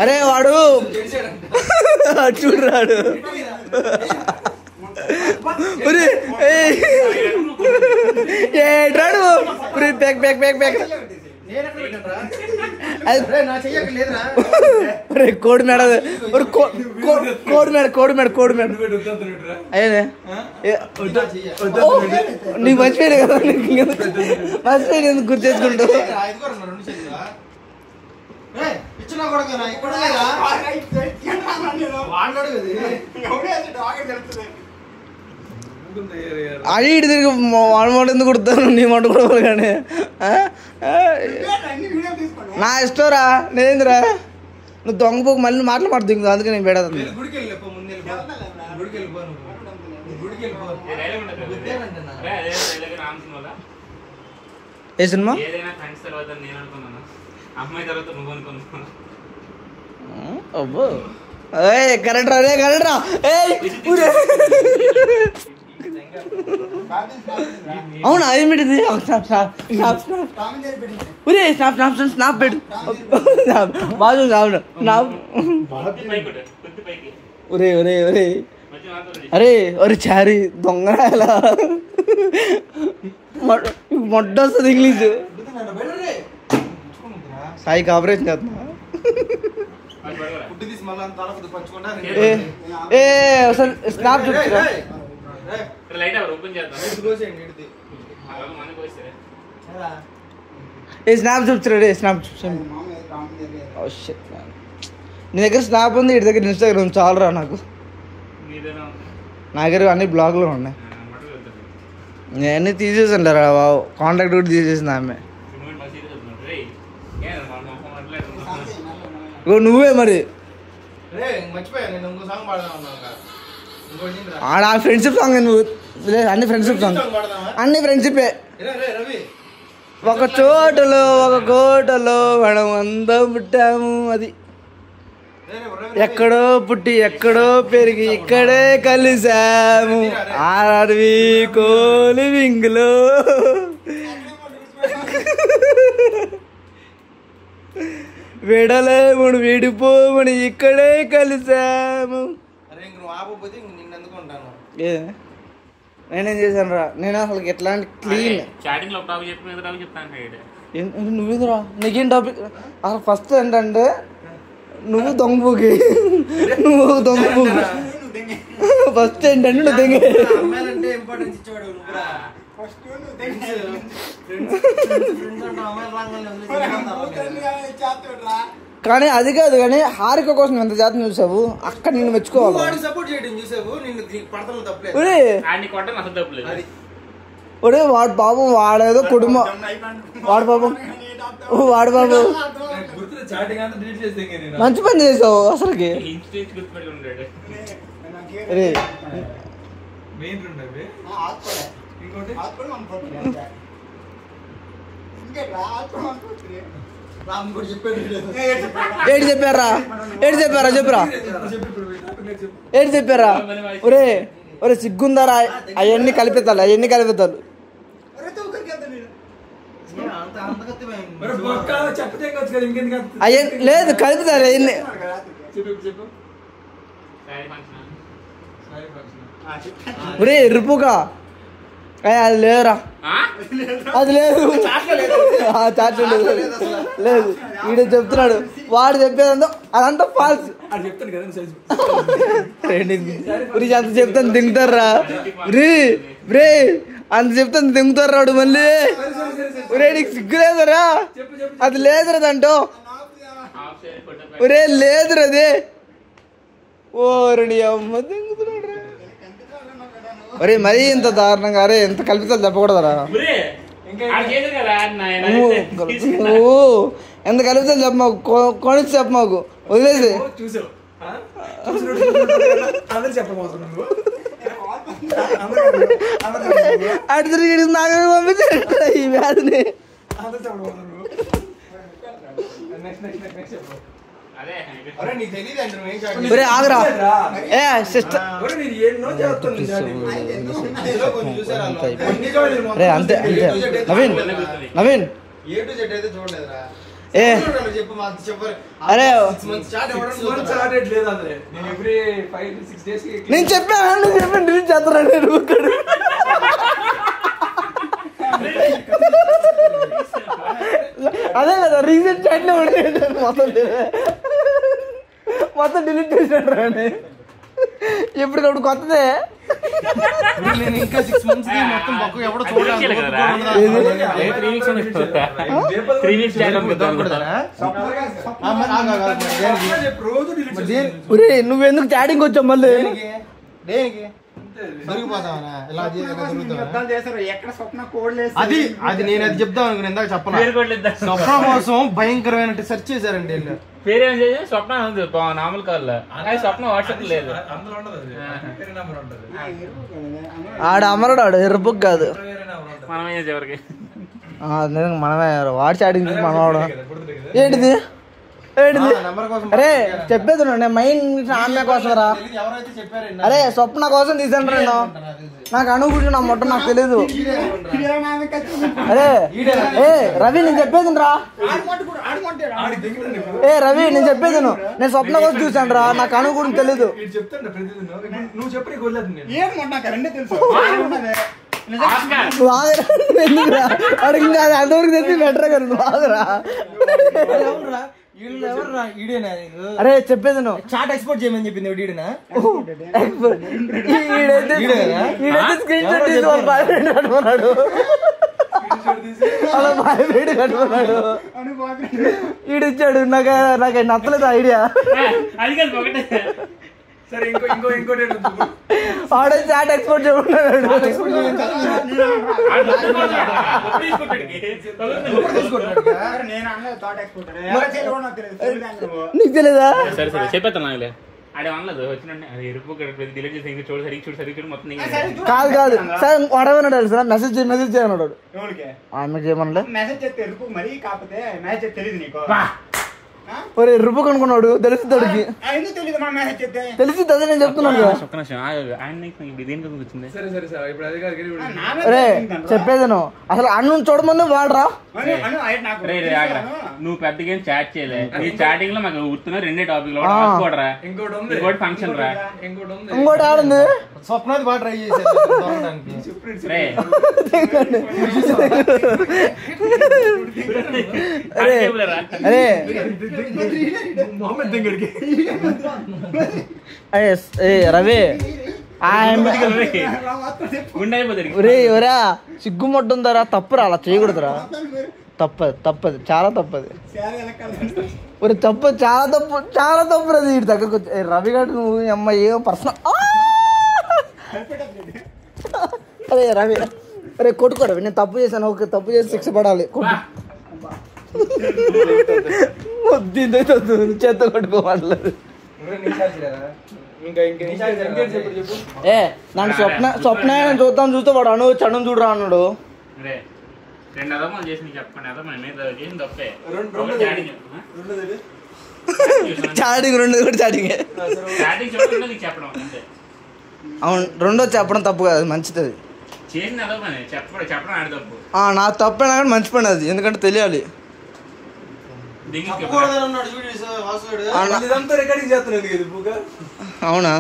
అరే వాడు చూడరాడు ఏడ్రాడు back back back back కోడి మేడ కోడి మేడ కోడి మేడ కోడి మేడ అయ్యే నీకు మర్చిపోయాడు కదా మర్చిపోయాడు ఎందుకు గుర్తు చేసుకుంటూ అది ఇటు తిరిగి వాళ్ళ మాట ఎందుకు కుడతాను నీ మాట కూడా కానీ నా ఇష్టంరా నేంద్రా నువ్వు దొంగపోకు మళ్ళీ మాట్లాడుతుంది అందుకే నేను పెడతాను ఏ సినిమా అబ్బో కరెక్ట్ రా రే కరెక్ట్ రా అవునా ఏమిటిది ఒరే స్నాప్ స్నాప్ స్నాప్ పెట్టు బాజు ఒరే ఒరే ఒరే అరే ఒరే చారీ దొంగరాయలా మొట్ట వస్తుంది ఇంగ్లీషు సాయికి ఆపరేషన్ చేస్తున్నా అసలు స్నాప్ చూపురా ఏ స్నాప్ చూపురా రే స్నాప్ చూపు నీ దగ్గర స్నాప్ ఉంది ఇటు దగ్గర ఇన్స్టాగ్రామ్ చాలరా నాకు నా దగ్గర అన్ని బ్లాగ్లో ఉన్నాయి నేను తీసేసాను రా బాబు కాంటాక్ట్ కూడా తీసేసింది ఆమె నువ్వే మరి ఆడ ఫ్రెండ్షిప్ సాంగ్ నువ్వు అన్ని ఫ్రెండ్షిప్ సాంగ్ అన్ని ఫ్రెండ్షిపే ఒక చోటలో ఒక కోటలో మనం అందం పుట్టాము అది ఎక్కడో పుట్టి ఎక్కడో పెరిగి ఇక్కడే కలిసాము ఆర్వి కోలి వింగ్లో విడలేమని విడిపోమని ఇక్కడే కలిసాము. నేనేం చేశాను రా నేను అసలు ఎట్లాంటి క్లీన్ నువ్వేందురా నీకేం టాపిక్ అసలు ఫస్ట్ ఏంటంటే నువ్వు దొంగపోకి నువ్వు దొంగపోకి ఫస్ట్ ఏంటంటే నువ్వు దొంగ కానీ అది కాదు కానీ హారిక కోసం ఎంత జాతర చూసావు అక్కడ నిన్ను మెచ్చుకోవాలి. ఒరే వాడు బాబు వాడేదో కుటుంబం వాడు బాబు మంచి పని చేసావు అసలుకి. ఏడు చెప్పారా చెప్పురా ఏడు చెప్పారా ఒరే ఒరే సిగ్గుందారా అవన్నీ కలిపేతాలు అయ్యి లేదు కలిపితారు అవన్నీ ఒరే ఎరుపుగా అది లేదురా అది లేదు లేదు వీడు చెప్తున్నాడు వాడు చెప్పేదంతా అదంతా ఫాల్స్ అంత చెప్తాను దింగుతారా రే అంత చెప్తాను దింగుతారు రాడు మళ్ళీ ఒరే నీకు సిగ్గు లేదురా అది లేదురా దాంట్లో ఒరే లేదురా అది ఓరని అమ్మ దింగుతున్నాడు. అరే మరీ ఇంత దారుణంగా అరే ఎంత కల్పితాలు చెప్పకూడదురా నువ్వు ఎంత కల్పితాలు చెప్ప మాకు కొనిచ్చి చెప్ప మాకు వదిలేసి అటు తిరిగి నాకు పంపించాడు ఈ వ్యాధిని. ఆగరా ఏ సిస్టర్ అంతే నవీన్ ఏ అరే నేను చెప్పాను డిలీట్ చేస్తాను అదే కదా రీసెంట్ చాట్ లో మొత్తం డిలీట్ చేసినాడు రాండి ఎప్పటికప్పుడు కొత్తదే నేను ఇంకా 6 months మొత్తం బొక్క ఎవడో చూడలేదు నువ్వెందుకు చాటింగ్ వచ్చావు మళ్ళీ దేనికి అది నేను అది చెప్దాం అనుకున్నా ఇందాక చెప్పను స్వప్న కోసం భయంకరమైన సెర్చ్ చేశారండి పేరేం చేసి స్వప్న ఉంది నార్మల్ కాల్ స్వప్న వాట్సాప్ లేదు ఆడ అమరుడు ఆడు ఎర్రబుక్ కాదు మనమే చివరికి మనమే వాడు చాటింగ్ మనవాడు ఏంటిది ఏంటిది అరే చెప్పేది నేను మైండ్ ఆమె కోసం రా అరే స్వప్న కోసం తీసాను నేను నాకు అనుకుంటు నా మొట్ట నాకు తెలీదు అరే ఏ రవి నేను చెప్పేది రా ఏ రవి నేను చెప్పేది నేను స్వప్న కోసం చూసాను రా నాకు అను కూడా తెలీదు అంతవరకు తెలిసి బెటర్ కదా బాగరా అరే చెప్పేది చాట్ ఎక్స్పోర్ట్ చేయమని చెప్పింది వీడినా స్క్రీన్ షాట్ తీసి వాళ్ళ బాయ్ ఫ్రెండ్ కట్టుకున్నాడు అలా బాయ్ ఫ్రెండ్ కట్టుకున్నాడు ఈడిచ్చాడు నాకు నచ్చలేదు ఐడియా ఆడే చాట్ ఎక్స్పోర్ట్ చేయమన్నాడు నీకు తెలీదా సరే సరే చెప్పేస్తాను ఆడే అనలేదు వచ్చిన ఎరుపు డిలీట్ చేసి చూడు సరిగ్గా చూడు మొత్తం కాదు కాదు సార్ వాడేమన్నాడు తెలుసా మెసేజ్ చేయమన్నాడు ఆమె చేయమన్నా ఒరే ఎరుపు కనుక్కున్నాడు తెలుస్తుందికి తెలిసింది అదే నేను చెప్తున్నాను అరే చెప్పేది అసలు అన్ను చూడమని వాడరా నువ్వు పెద్దగా చాట్ చేయలే ఈ చాటింగ్ లో మాకు గుర్తున్నా రెండే టాపిక్ లో ఇంకోటి ఫంక్షన్ రా ఇంకోటి ఆడుంది స్వప్నాది బాగా ట్రై చేశారు అరే అరే రవి ఒరా సిగ్గుమొట్టుందరా తప్పురా అలా చేయకూడదురా తప్పది చాలా తప్పది ఒరే తప్పు చాలా తప్పు అది ఇటు దగ్గరకు రవి గారు నువ్వు అమ్మాయి ఏమో పర్సనల్ అరే రవి అరే కొట్టుకోరా నేను తప్పు చేశాను ఓకే తప్పు చేసి శిక్ష పడాలి చేత్తో కొట్టుకోవాలి ఏ నన్ను స్వప్న చూద్దాం చూస్తే వాడు చడం చూడరా అన్నాడు చాటింగ్ రెండు కూడా చాటింగ్ అవును రెండో చెప్పడం తప్పు కాదు మంచిది నా తప్పే కానీ మంచి పని అది ఎందుకంటే తెలియాలి అవునా